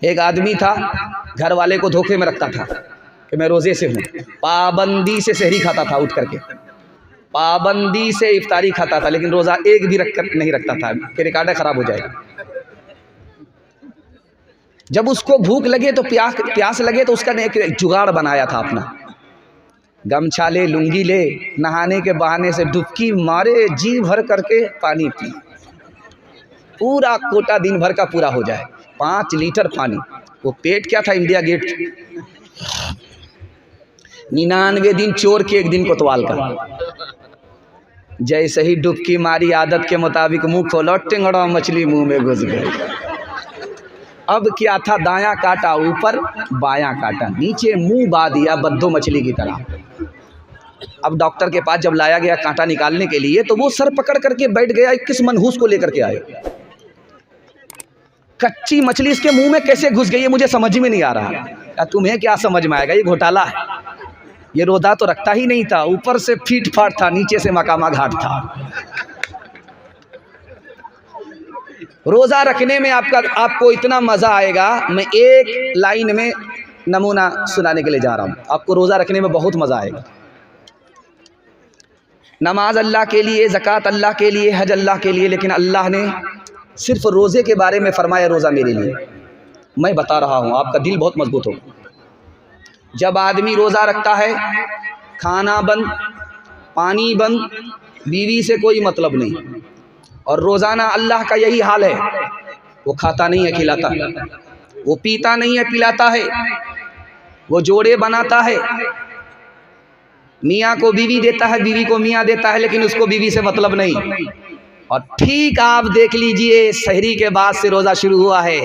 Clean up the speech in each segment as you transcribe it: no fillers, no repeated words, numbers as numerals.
एक आदमी था, घर वाले को धोखे में रखता था कि मैं रोज़े से हूँ, पाबंदी से सहरी खाता था, उठ करके पाबंदी से इफ्तारी खाता था, लेकिन रोज़ा एक भी नहीं रखता था कि रिकॉर्ड ख़राब हो जाएगा। जब उसको भूख लगे तो प्यास लगे तो उसका एक जुगाड़ बनाया था अपना, गमछा ले, लुंगी ले, नहाने के बहाने से डुबकी मारे, जी भर करके पानी पी, पूरा कोटा दिन भर का पूरा हो जाए, 5 लीटर पानी। वो पेट क्या था, इंडिया गेट, 99 दिन चोर के 1 दिन कोतवाल का। जैसे ही डुबकी मारी, आदत के मुताबिक मुंह खोला, टिंगड़ा मछली मुंह में घुस गई। अब क्या था, दायां काटा ऊपर, बायां काटा नीचे, मुंह बा दिया बद्दो मछली की तरह। अब डॉक्टर के पास जब लाया गया कांटा निकालने के लिए, तो वो सर पकड़ करके बैठ गया, किस मनहूस को लेकर के आए। कच्ची मछली इसके मुंह में कैसे घुस गई है मुझे समझ में नहीं आ रहा। तुम्हें क्या समझ में आएगा, ये घोटाला है। ये रोज़ा तो रखता ही नहीं था, ऊपर से फीट फाट था, नीचे से मकामा घाट था। रोज़ा रखने में आपको इतना मज़ा आएगा, मैं एक लाइन में नमूना सुनाने के लिए जा रहा हूँ। आपको रोज़ा रखने में बहुत मज़ा आएगा। नमाज अल्लाह के लिए, ज़कात अल्लाह के लिए, हज अल्लाह के लिए, लेकिन अल्लाह ने सिर्फ रोज़े के बारे में फरमाया, रोज़ा मेरे लिए। मैं बता रहा हूँ, आपका दिल बहुत मजबूत होगा। जब आदमी रोज़ा रखता है, खाना बंद, पानी बंद, बीवी से कोई मतलब नहीं, और रोज़ाना अल्लाह का यही हाल है। वो खाता नहीं है, खिलाता, वो पीता नहीं है, पिलाता है, वो जोड़े बनाता है, मियाँ को बीवी देता है, बीवी को मियाँ देता है, लेकिन उसको बीवी से मतलब नहीं। और ठीक आप देख लीजिए, सहरी के बाद से रोज़ा शुरू हुआ है,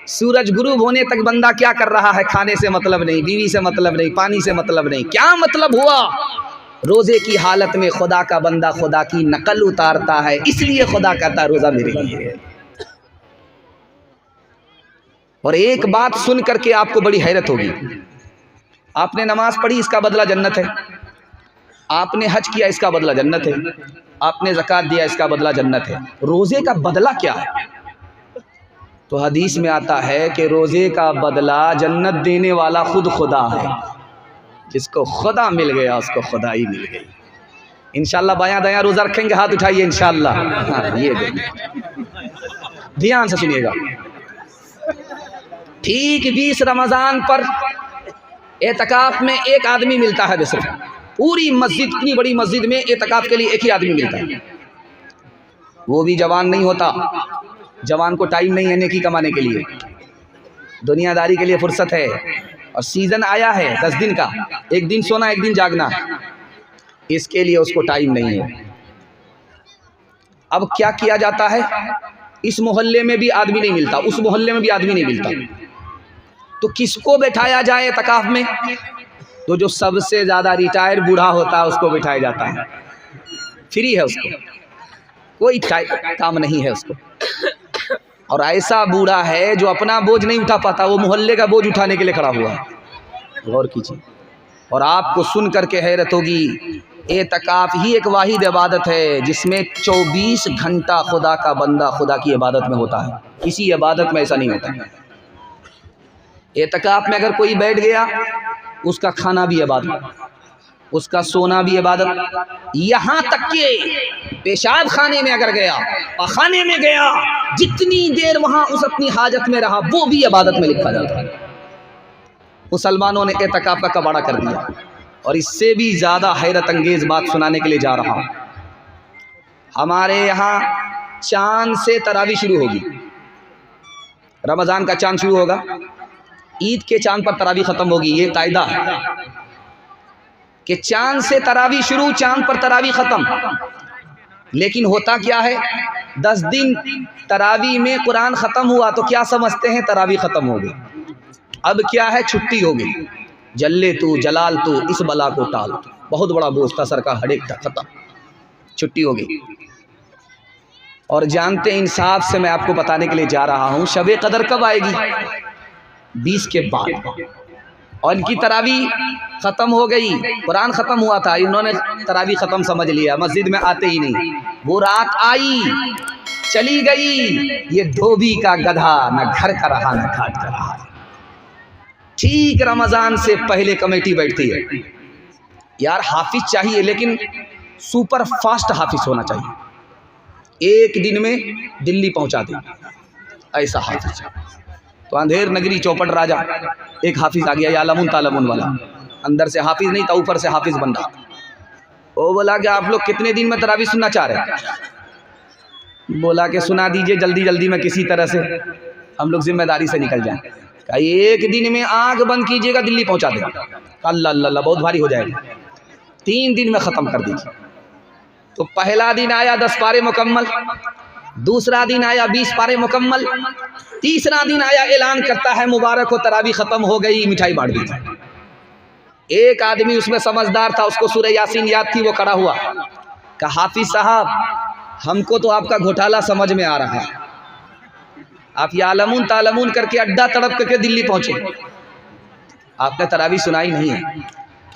सूरज गुरूब होने तक बंदा क्या कर रहा है, खाने से मतलब नहीं, बीवी से मतलब नहीं, पानी से मतलब नहीं। क्या मतलब हुआ, रोज़े की हालत में खुदा का बंदा खुदा की नकल उतारता है, इसलिए खुदा कहता है रोज़ा मेरे लिए। और एक बात सुन करके आपको बड़ी हैरत होगी, आपने नमाज पढ़ी, इसका बदला जन्नत है, आपने हज किया, इसका बदला जन्नत है, आपने ज़कात दिया, इसका बदला जन्नत है। रोज़े का बदला क्या है? तो हदीस में आता है कि रोज़े का बदला जन्नत देने वाला खुद खुदा है। जिसको खुदा मिल गया उसको खुदा ही मिल गई। इंशाल्लाह बायां दायां रोज़ा रखेंगे, हाथ उठाइए इंशाल्लाह। हाँ, ये ध्यान से सुनिएगा। ठीक 20 रमज़ान पर एतकाफ़ में एक आदमी मिलता है, बस पूरी मस्जिद, इतनी बड़ी मस्जिद में एतकाफ़ के लिए एक ही आदमी मिलता है। वो भी जवान नहीं होता, जवान को टाइम नहीं है नेकी कमाने के लिए, दुनियादारी के लिए फुर्सत है, और सीज़न आया है 10 दिन का, एक दिन सोना एक दिन जागना, इसके लिए उसको टाइम नहीं है। अब क्या किया जाता है, इस मोहल्ले में भी आदमी नहीं मिलता, उस मोहल्ले में भी आदमी नहीं मिलता, तो किसको बैठाया जाए एतकाफ़ में? तो जो सबसे ज़्यादा रिटायर बूढ़ा होता है उसको बैठाया जाता है। फ्री है, उसको कोई काम नहीं है उसको। और ऐसा बूढ़ा है जो अपना बोझ नहीं उठा पाता, वो मोहल्ले का बोझ उठाने के लिए खड़ा हुआ है। गौर कीजिए, और आपको सुन करके हैरत होगी, एतकाफ़ ही एक वाहिद इबादत है जिसमें 24 घंटा खुदा का बंदा खुदा की इबादत में होता है। किसी इबादत में ऐसा नहीं होता। एतकाफ़ में अगर कोई बैठ गया, उसका खाना भी इबादत, उसका सोना भी इबादत, यहाँ तक कि पेशाब खाने में अगर गया, खाने में गया, जितनी देर वहाँ उस अपनी हाजत में रहा, वो भी इबादत में लिखा जाता है। मुसलमानों ने एतकाफ़ का कबाड़ा कर दिया। और इससे भी ज़्यादा हैरत अंगेज़ बात सुनाने के लिए जा रहा हूँ। हमारे यहाँ चाँद से तरावी शुरू होगी, रमज़ान का चाँद शुरू होगा, ईद के चाँद पर तरावी ख़त्म होगी। ये कायदा है कि चाँद से तरावी शुरू, चाँद पर तरावी ख़त्म। लेकिन होता क्या है, 10 दिन तरावी में कुरान ख़त्म हुआ तो क्या समझते हैं, तरावी ख़त्म हो गई। अब क्या है, छुट्टी हो गई, जल्ले तू जलाल तू इस बला को टाल, बहुत बड़ा बोझ था सर का, हड़ेक था, ख़त्म, छुट्टी हो गई। और जानते इंसाफ से मैं आपको बताने के लिए जा रहा हूँ, शब कदर कब आएगी, 20 के बाद। और इनकी तरावी ख़त्म हो गई, कुरान ख़त्म हुआ था, इन्होंने तरावी ख़त्म समझ लिया, मस्जिद में आते ही नहीं। वो रात आई, चली गई ये धोबी का गधा, न घर का रहा न घाट का रहा। ठीक रमज़ान से पहले कमेटी बैठती है, यार हाफिज चाहिए लेकिन सुपर फास्ट हाफिज होना चाहिए, एक दिन में दिल्ली पहुंचा दे ऐसा हाफिज। तो अंधेर नगरी चौपट राजा एक हाफिज आ गया, यालमुन तालमुन वाला, अंदर से हाफिज नहीं था ऊपर से हाफिज बन रहा। वो बोला कि आप लोग कितने दिन में तरावी सुनना चाह रहे हैं? बोला कि सुना दीजिए जल्दी जल्दी में, किसी तरह से हम लोग जिम्मेदारी से निकल जाएं। कहा एक दिन में आग बंद कीजिएगा दिल्ली पहुंचा देगा। अल्लाह अल्लाह बहुत भारी हो जाएगा, 3 दिन में ख़त्म कर दीजिए। तो पहला दिन आया 10 पारे मुकम्मल, दूसरा दिन आया 20 पारे मुकम्मल, तीसरा दिन आया ऐलान करता है मुबारक हो तरावी ख़त्म हो गई, मिठाई बांट दीजिए। एक आदमी उसमें समझदार था, उसको सूरह यासीन याद थी, वो खड़ा हुआ, कहा हाफिज साहब हमको तो आपका घोटाला समझ में आ रहा है, आप यालमुन तालमुन करके अड्डा तड़प करके दिल्ली पहुंचे, आपने तरावी सुनाई नहीं है।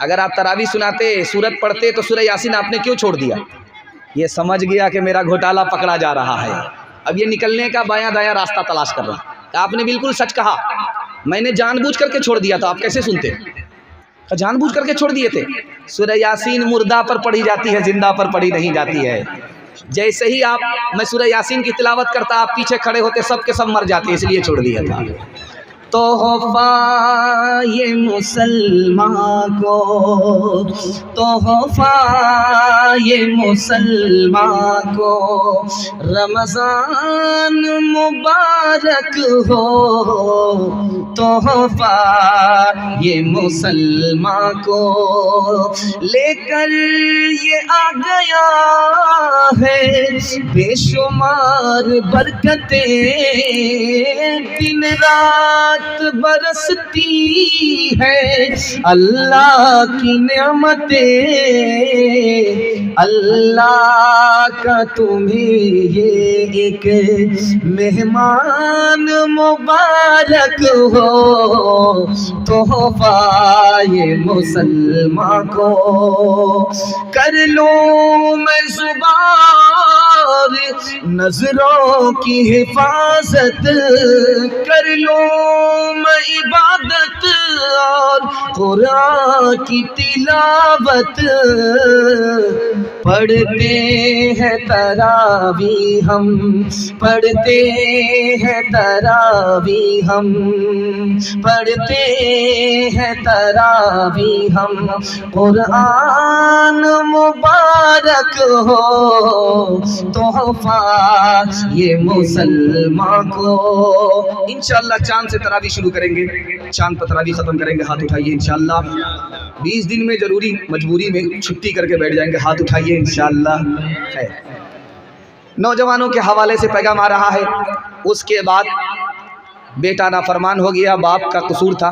अगर आप तरावी सुनाते, सूरत पढ़ते तो सूरह यासीन आपने क्यों छोड़ दिया? ये समझ गया कि मेरा घोटाला पकड़ा जा रहा है, अब ये निकलने का बायां दायां रास्ता तलाश कर रहा। तो आपने बिल्कुल सच कहा, मैंने जानबूझ करके छोड़ दिया था, आप कैसे सुनते? जानबूझ करके छोड़ दिए थे। सूरह यासीन मुर्दा पर पढ़ी जाती है, जिंदा पर पढ़ी नहीं जाती है। जैसे ही मैं सूरह यासीन की तिलावत करता, आप पीछे खड़े होते, सब के सब मर जाते, इसलिए छोड़ दिया था। तोहफा ये मुसलमान को, तोहफा ये मुसलमान को, रमज़ान मुबारक हो। तोहफा ये मुसलमान को लेकर ये आ गया है, बेशुमार बरकतें दिन रात बरसती है, अल्लाह की नेमतें, अल्लाह का तुम्हें ये एक मेहमान मुबारक हो। तोहफा ये मुसलमान को कर लूं मैं ज़ुबार, नजरों की हिफाजत कर लूं मैं इबादत, और कुरान की तिलावत पढ़ते हैं तरावी हम, पढ़ते हैं तरावी हम, पढ़ते हैं तरावी हम, कुरान मुबारक हो। तोहफा ये मुसलमान को। इंशाअल्लाह चांद से तरावी शुरू करेंगे, चांद पर तरावी ख़त्म करेंगे। हाथ उठाइए इंशाअल्लाह। 20 दिन में ज़रूरी मजबूरी में छुट्टी करके बैठ जाएंगे, हाथ उठाइए इंशाअल्लाह। है नौजवानों के हवाले से पैगाम आ रहा है। उसके बाद बेटा नाफरमान हो गया, बाप का कसूर था,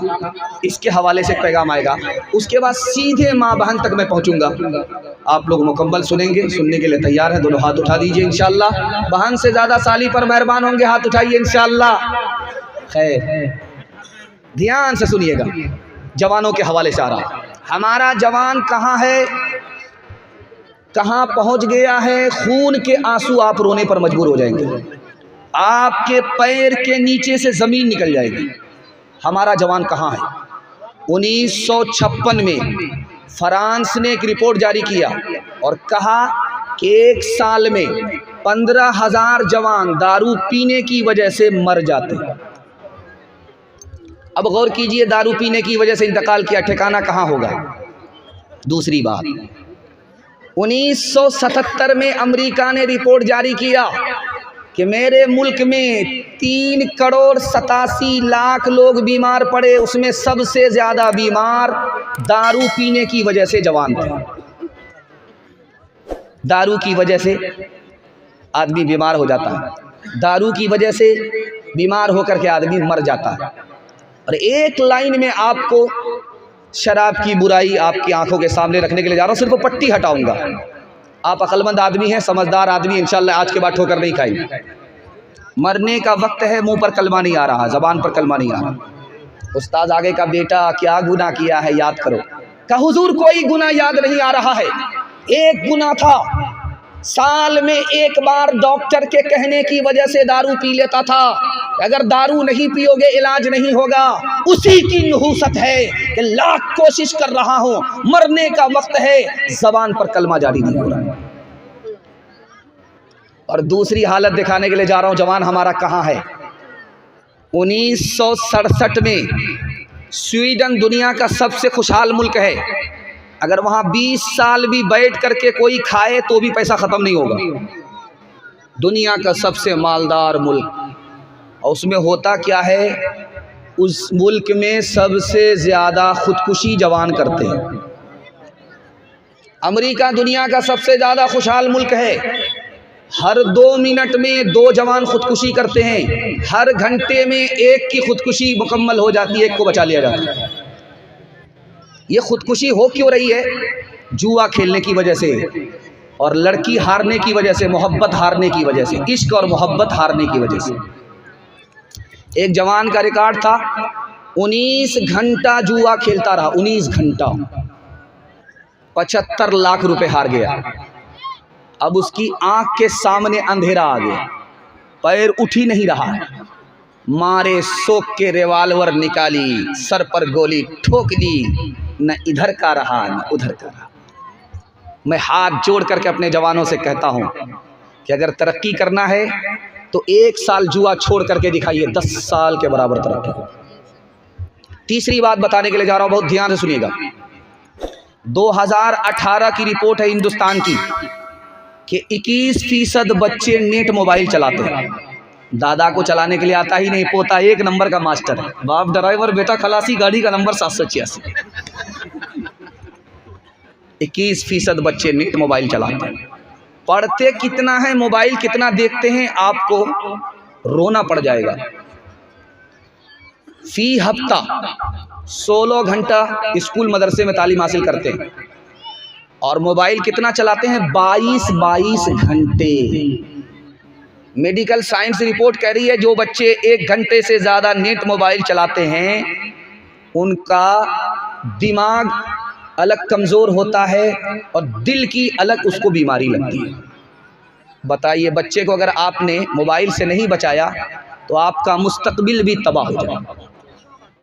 इसके हवाले से पैगाम आएगा। उसके बाद सीधे माँ बहन तक मैं पहुँचूँगा। आप लोग मुकम्मल सुनेंगे, सुनने के लिए तैयार हैं? दोनों हाथ उठा दीजिए इंशाअल्लाह। बहन से ज़्यादा साली पर मेहरबान होंगे, हाथ उठाइए इंशाअल्लाह। खैर ध्यान से सुनिएगा, जवानों के हवाले से आ रहा। हमारा जवान कहाँ है, कहाँ पहुँच गया है, खून के आंसू आप रोने पर मजबूर हो जाएंगे, आपके पैर के नीचे से ज़मीन निकल जाएगी। हमारा जवान कहाँ है? 1956 में फ्रांस ने एक रिपोर्ट जारी किया और कहा कि 1 साल में 15,000 जवान दारू पीने की वजह से मर जाते हैं। अब गौर कीजिए, दारू पीने की वजह से इंतकाल किया, ठिकाना कहाँ होगा? दूसरी बात, 1977 में अमेरिका ने रिपोर्ट जारी किया कि मेरे मुल्क में 3,87,00,000 लोग बीमार पड़े, उसमें सबसे ज़्यादा बीमार दारू पीने की वजह से जवान थे। दारू की वजह से आदमी बीमार हो जाता है, दारू की वजह से बीमार होकर के आदमी मर जाता है। और एक लाइन में आपको शराब की बुराई आपकी आंखों के सामने रखने के लिए जा रहा हूँ, सिर्फ पट्टी हटाऊंगा। आप अक्लमंद आदमी हैं, समझदार आदमी, इंशाल्लाह आज के बाद ठोकर नहीं खाएंगे। मरने का वक्त है, मुंह पर कलमा नहीं आ रहा, ज़बान पर कलमा नहीं आ रहा। उस्ताद आगे का बेटा क्या गुनाह किया है याद करो। का हुजूर कोई गुनाह याद नहीं आ रहा है, एक गुनाह था, साल में एक बार डॉक्टर के कहने की वजह से दारू पी लेता था। अगर दारू नहीं पियोगे इलाज नहीं होगा। उसी की नहूसत है कि लाख कोशिश कर रहा हूं, मरने का वक्त है, जबान पर कलमा जारी नहीं हो रहा। और दूसरी हालत दिखाने के लिए जा रहा हूं, जवान हमारा कहां है। 1967 में स्वीडन दुनिया का सबसे खुशहाल मुल्क है। अगर वहाँ 20 साल भी बैठ करके कोई खाए तो भी पैसा ख़त्म नहीं होगा। दुनिया का सबसे मालदार मुल्क। और उसमें होता क्या है, उस मुल्क में सबसे ज़्यादा खुदकुशी जवान करते हैं। अमेरिका दुनिया का सबसे ज़्यादा खुशहाल मुल्क है। हर 2 मिनट में 2 जवान खुदकुशी करते हैं। हर घंटे में एक की खुदकुशी मुकम्मल हो जाती है, एक को बचा लिया जाता है। ये खुदकुशी हो क्यों रही है? जुआ खेलने की वजह से, और लड़की हारने की वजह से, मोहब्बत हारने की वजह से, इश्क और मोहब्बत हारने की वजह से। एक जवान का रिकॉर्ड था, 19 घंटा जुआ खेलता रहा, 19 घंटा, 75 लाख रुपए हार गया। अब उसकी आंख के सामने अंधेरा आ गया, पैर उठ ही नहीं रहा। मारे शोक के रिवाल्वर निकाली, सर पर गोली ठोक दी, न इधर का रहा न उधर का रहा। मैं हाथ जोड़ करके अपने जवानों से कहता हूं कि अगर तरक्की करना है तो 1 साल जुआ छोड़ करके दिखाइए, 10 साल के बराबर तरक्की। तीसरी बात बताने के लिए जा रहा हूं, बहुत ध्यान से सुनिएगा। 2018 की रिपोर्ट है हिंदुस्तान की कि 21% बच्चे नेट मोबाइल चलाते हैं। दादा को चलाने के लिए आता ही नहीं, पोता 1 नंबर का मास्टर है, बाप ड्राइवर, बेटा खलासी, गाड़ी का नंबर 786। 21% बच्चे नेट मोबाइल चलाते हैं। पढ़ते कितना है, मोबाइल कितना देखते हैं, आपको रोना पड़ जाएगा। फी हफ्ता 16 घंटा स्कूल मदरसे में तालीम हासिल करते हैं, और मोबाइल कितना चलाते हैं, 22 घंटे। मेडिकल साइंस रिपोर्ट कह रही है जो बच्चे 1 घंटे से ज़्यादा नेट मोबाइल चलाते हैं उनका दिमाग अलग कमज़ोर होता है और दिल की अलग उसको बीमारी लगती है। बताइए, बच्चे को अगर आपने मोबाइल से नहीं बचाया तो आपका मुस्तकबिल भी तबाह हो जाएगा।